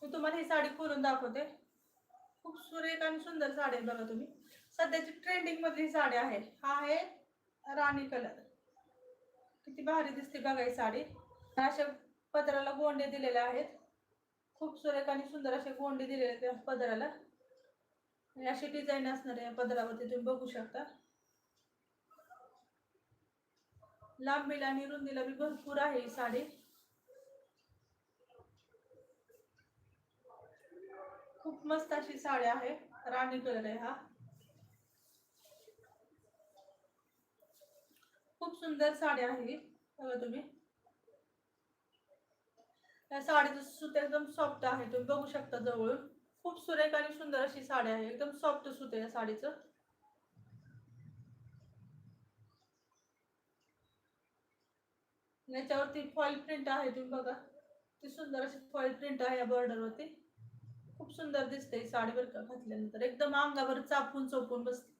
मी तुम्हाला ही साडी खोलून दाखवते. खूप सुरेख आणि सुंदर साडी आहे बघा तुम्ही. सध्याची ट्रेंडिंग मधली साडी आहे. हा आहे राणी कलर. किती भारी दिसते बघा ही साडी. अशा पदराला गोंडे दिलेले आहेत. खूप सुरेख आणि सुंदर असे गोंडे दिलेले आहेत त्या पदराला. आणि अशी डिझाईन असणार आहे पदरावरती तुम्ही बघू शकता. लांबीला आणि रुंदीला बी भरपूर आहे ही साडी. खूप मस्त अशी साडी आहे. राणी कलर आहे हा. खूप सुंदर साडी आहे ही बघा तुम्ही. या साडीचं सूत एकदम सॉफ्ट आहे तुम्ही बघू शकता जवळून. खूप सुरेख आणि सुंदर अशी साडी आहे. एकदम सॉफ्ट सूत आहे या साडीचं. याच्यावरती फॉईल प्रिंट आहे तुम्ही बघा. ती सुंदर अशी फॉईल प्रिंट आहे या बॉर्डर वरती. खूप सुंदर दिसते ही साडी बरं का घातल्यानंतर. एकदम अंगावर चापून चोपून बसते.